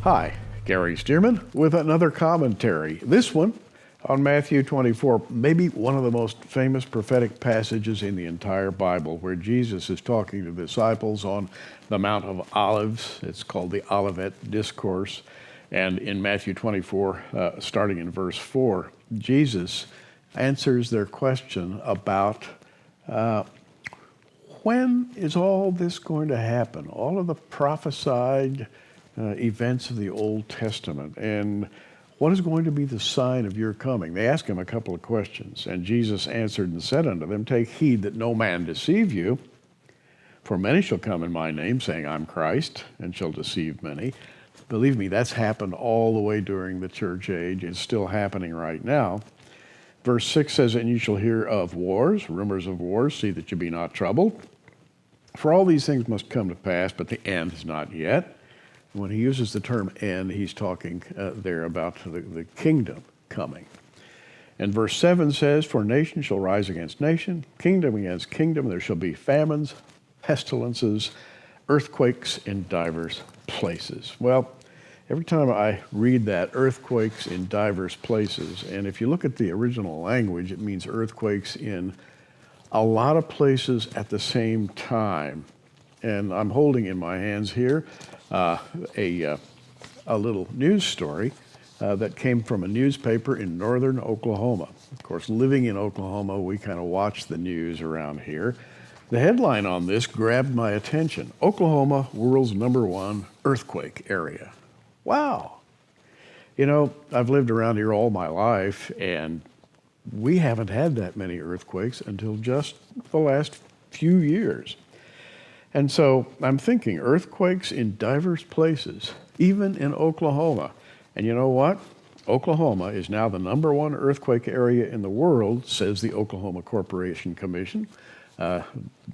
Hi, Gary Stearman with another commentary. This one on Matthew 24, maybe one of the most famous prophetic passages in the entire Bible, where Jesus is talking to the disciples on the Mount of Olives. It's called the Olivet Discourse. And in Matthew 24, starting in verse 4, Jesus answers their question about when is all this going to happen? All of the prophesied events of the Old Testament, and what is going to be the sign of your coming? They asked him a couple of questions, and Jesus answered and said unto them, Take heed that no man deceive you, for many shall come in my name, saying, I'm Christ, and shall deceive many. Believe me, that's happened all the way during the church age. It's still happening right now. Verse 6 says, And you shall hear of wars, rumors of wars, see that you be not troubled. For all these things must come to pass, but the end is not yet. When he uses the term end, he's talking there about the kingdom coming. And verse 7 says, For nation shall rise against nation, kingdom against kingdom. There shall be famines, pestilences, earthquakes in divers places. Well, every time I read that, earthquakes in divers places, and if you look at the original language, it means earthquakes in a lot of places at the same time. And I'm holding in my hands here a little news story that came from a newspaper in northern Oklahoma. Of course, living in Oklahoma, we kind of watch the news around here. The headline on this grabbed my attention. Oklahoma, world's #1 earthquake area. Wow. You know, I've lived around here all my life, and we haven't had that many earthquakes until just the last few years. And so I'm thinking earthquakes in diverse places, even in Oklahoma. And you know what? Oklahoma is now the #1 earthquake area in the world, says the Oklahoma Corporation Commission.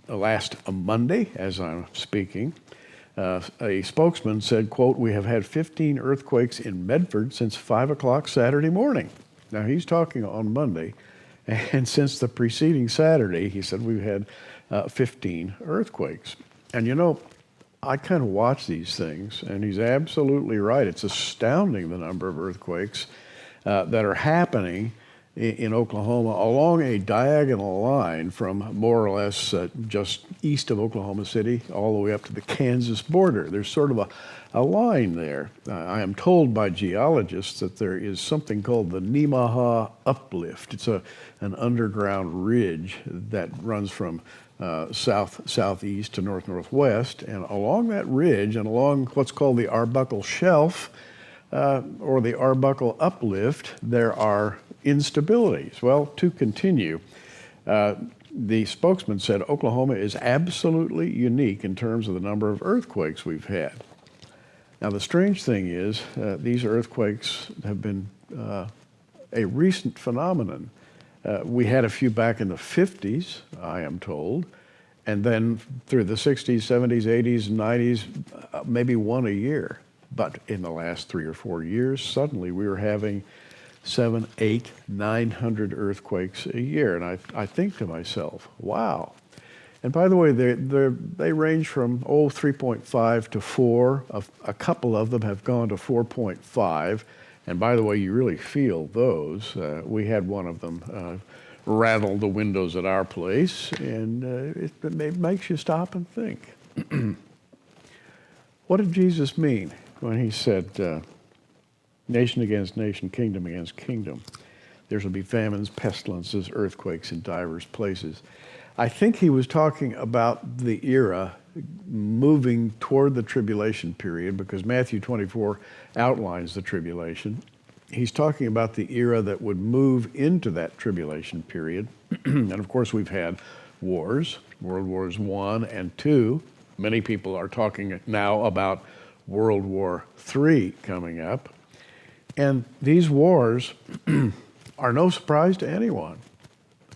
Last Monday, as I'm speaking, a spokesman said, quote, We have had 15 earthquakes in Medford since 5 o'clock Saturday morning. Now, he's talking on Monday, and since the preceding Saturday, he said we've had 15 earthquakes. And you know, I kind of watch these things, and he's absolutely right. It's astounding the number of earthquakes that are happening in Oklahoma along a diagonal line from more or less just east of Oklahoma City all the way up to the Kansas border. There's sort of a line there. I am told by geologists that there is something called the Nemaha Uplift. It's an underground ridge that runs from southeast to northwest, and along that ridge and along what's called the Arbuckle Shelf or the Arbuckle Uplift, there are instabilities. Well, to continue, the spokesman said Oklahoma is absolutely unique in terms of the number of earthquakes we've had. Now, the strange thing is these earthquakes have been a recent phenomenon. We had a few back in the 50s, I am told, and then through the 60s, 70s, 80s, 90s, maybe one a year. But in the last 3 or 4 years, suddenly we were having 700, 800, 900 earthquakes a year. And I think to myself, wow. And by the way, they range from 3.5 to 4. A couple of them have gone to 4.5. And by the way, you really feel those. We had one of them rattle the windows at our place, and it makes you stop and think. What did Jesus mean when he said, nation against nation, kingdom against kingdom? There shall be famines, pestilences, earthquakes in divers places. I think he was talking about the era moving toward the tribulation period, because Matthew 24 outlines the tribulation. He's talking about the era that would move into that tribulation period. And of course, we've had wars, World Wars I and II. Many people are talking now about World War III coming up. And these wars are no surprise to anyone.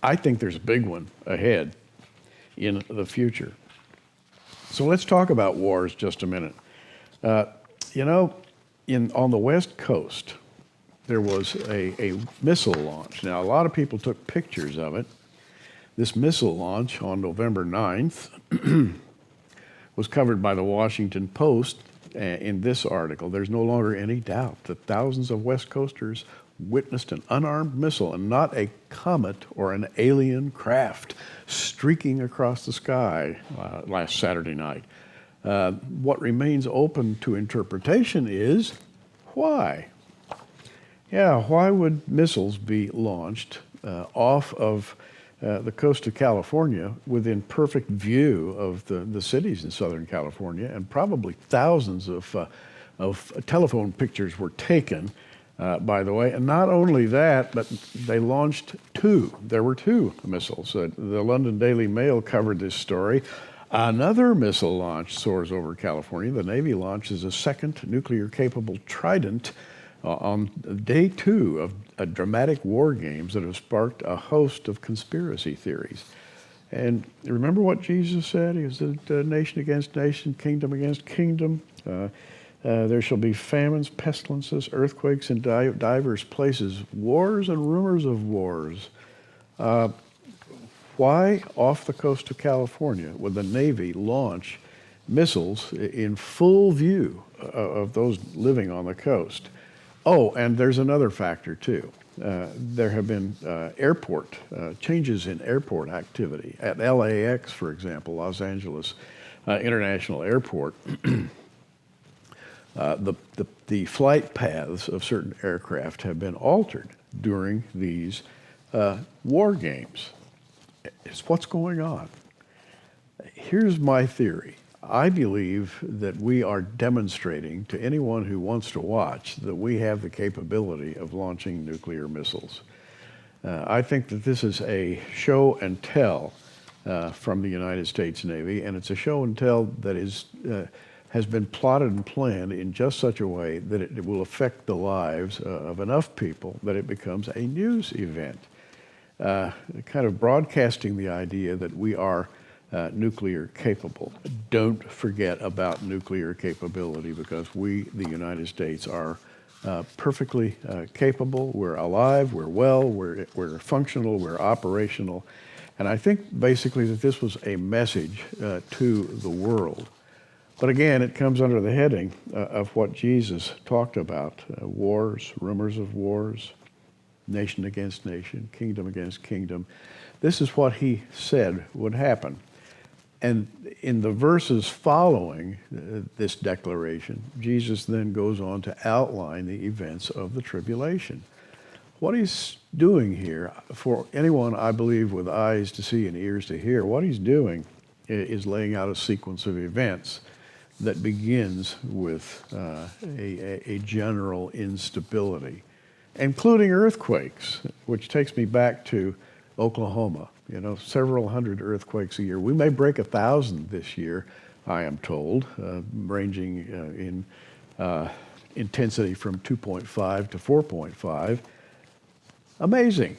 I think there's a big one ahead in the future. So let's talk about wars just a minute. You know, on the West Coast, there was a missile launch. Now, a lot of people took pictures of it. This missile launch on November 9th was covered by the Washington Post, in this article, there's no longer any doubt that thousands of West Coasters witnessed an unarmed missile and not a comet or an alien craft streaking across the sky last Saturday night. What remains open to interpretation is why? Yeah, why would missiles be launched off of the coast of California within perfect view of the cities in Southern California, and probably thousands of telephone pictures were taken, by the way. And not only that, but they launched two. There were two missiles. The London Daily Mail covered this story. Another missile launch soars over California. The Navy launches a second nuclear-capable Trident on day 2 of a dramatic war games that have sparked a host of conspiracy theories. And remember what Jesus said? He said, nation against nation, kingdom against kingdom. There shall be famines, pestilences, earthquakes in divers places, wars and rumors of wars. Why off the coast of California would the Navy launch missiles in full view of those living on the coast? Oh, and there's another factor too. There have been changes in airport activity. At LAX, for example, Los Angeles International Airport, the flight paths of certain aircraft have been altered during these war games. It's what's going on. Here's my theory. I believe that we are demonstrating to anyone who wants to watch that we have the capability of launching nuclear missiles. I think that this is a show and tell from the United States Navy, and it's a show and tell that has been plotted and planned in just such a way that it will affect the lives of enough people that it becomes a news event. Kind of broadcasting the idea that we are nuclear capable. Don't forget about nuclear capability, because we, the United States, are perfectly capable. We're alive, we're well, we're functional, we're operational. And I think basically that this was a message to the world. But again, it comes under the heading of what Jesus talked about, wars, rumors of wars, nation against nation, kingdom against kingdom. This is what he said would happen. And in the verses following this declaration, Jesus then goes on to outline the events of the tribulation. What he's doing here, for anyone, I believe, with eyes to see and ears to hear, what he's doing is laying out a sequence of events that begins with a general instability, including earthquakes, which takes me back to Oklahoma. You know, several hundred earthquakes a year. We may break 1,000 this year, I am told, ranging in intensity from 2.5 to 4.5. Amazing.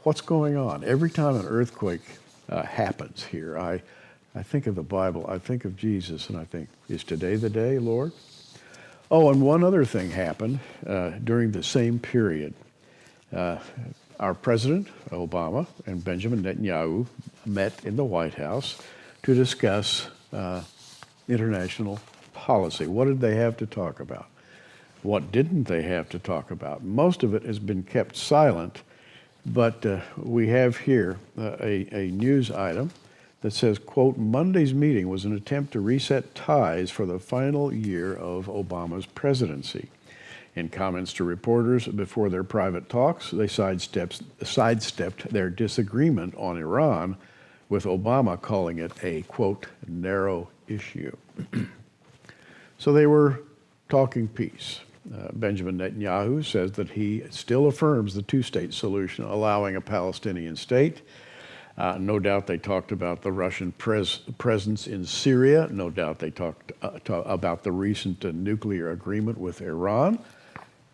What's going on? Every time an earthquake happens here, I think of the Bible, I think of Jesus, and I think, is today the day, Lord? Oh, and one other thing happened during the same period. Our President, Obama, and Benjamin Netanyahu met in the White House to discuss international policy. What did they have to talk about? What didn't they have to talk about? Most of it has been kept silent, but we have here a news item that says, quote, Monday's meeting was an attempt to reset ties for the final year of Obama's presidency. In comments to reporters before their private talks, they sidestepped their disagreement on Iran, with Obama calling it a, quote, narrow issue. So they were talking peace. Benjamin Netanyahu says that he still affirms the two-state solution, allowing a Palestinian state. No doubt they talked about the Russian presence in Syria. No doubt they talked about the recent nuclear agreement with Iran.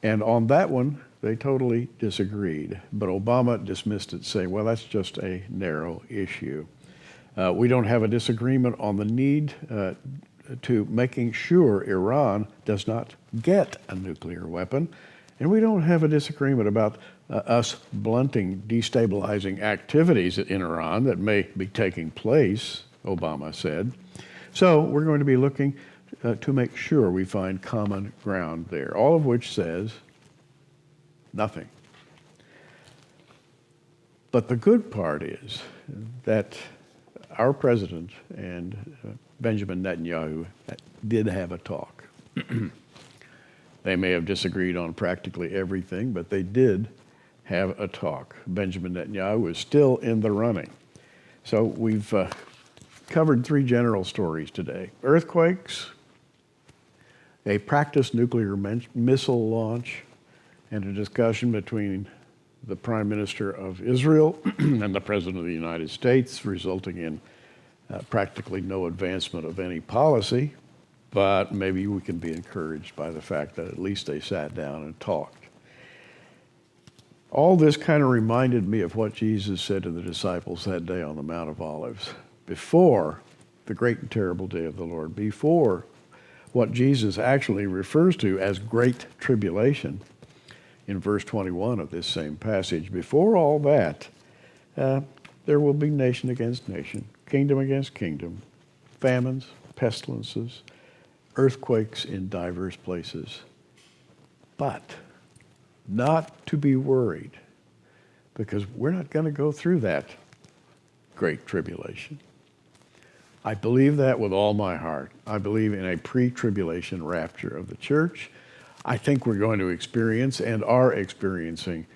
And on that one, they totally disagreed. But Obama dismissed it, saying, well, that's just a narrow issue. We don't have a disagreement on the need to making sure Iran does not get a nuclear weapon. And we don't have a disagreement about us blunting destabilizing activities in Iran that may be taking place, Obama said. So we're going to be looking to make sure we find common ground there, all of which says nothing. But the good part is that our president and Benjamin Netanyahu did have a talk. They may have disagreed on practically everything, but they did have a talk. Benjamin Netanyahu is still in the running. So we've covered three general stories today: earthquakes, a practiced nuclear missile launch, and a discussion between the Prime Minister of Israel and the President of the United States, resulting in practically no advancement of any policy, but maybe we can be encouraged by the fact that at least they sat down and talked. All this kind of reminded me of what Jesus said to the disciples that day on the Mount of Olives, before the great and terrible day of the Lord, before what Jesus actually refers to as great tribulation in verse 21 of this same passage. Before all that, there will be nation against nation, kingdom against kingdom, famines, pestilences, earthquakes in diverse places. But not to be worried, because we're not going to go through that great tribulation. I believe that with all my heart. I believe in a pre-tribulation rapture of the church. I think we're going to experience and are experiencing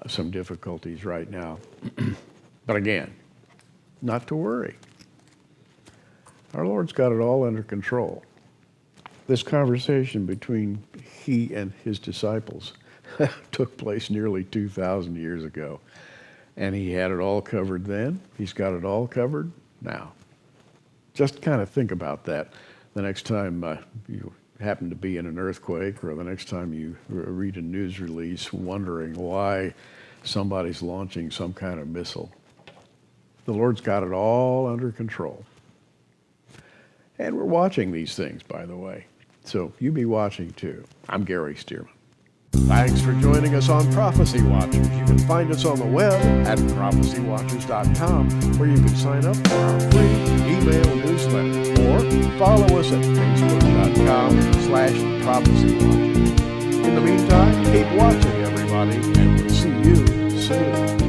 some difficulties right now. But again, not to worry. Our Lord's got it all under control. This conversation between he and his disciples took place nearly 2,000 years ago. And he had it all covered then. He's got it all covered now. Just kind of think about that the next time you happen to be in an earthquake, or the next time you read a news release wondering why somebody's launching some kind of missile. The Lord's got it all under control. And we're watching these things, by the way. So you be watching too. I'm Gary Stearman. Thanks for joining us on Prophecy Watchers. You can find us on the web at prophecywatchers.com, where you can sign up for our free email newsletter, or follow us at facebook.com/prophecywatchers. In the meantime, keep watching, everybody, and we'll see you soon.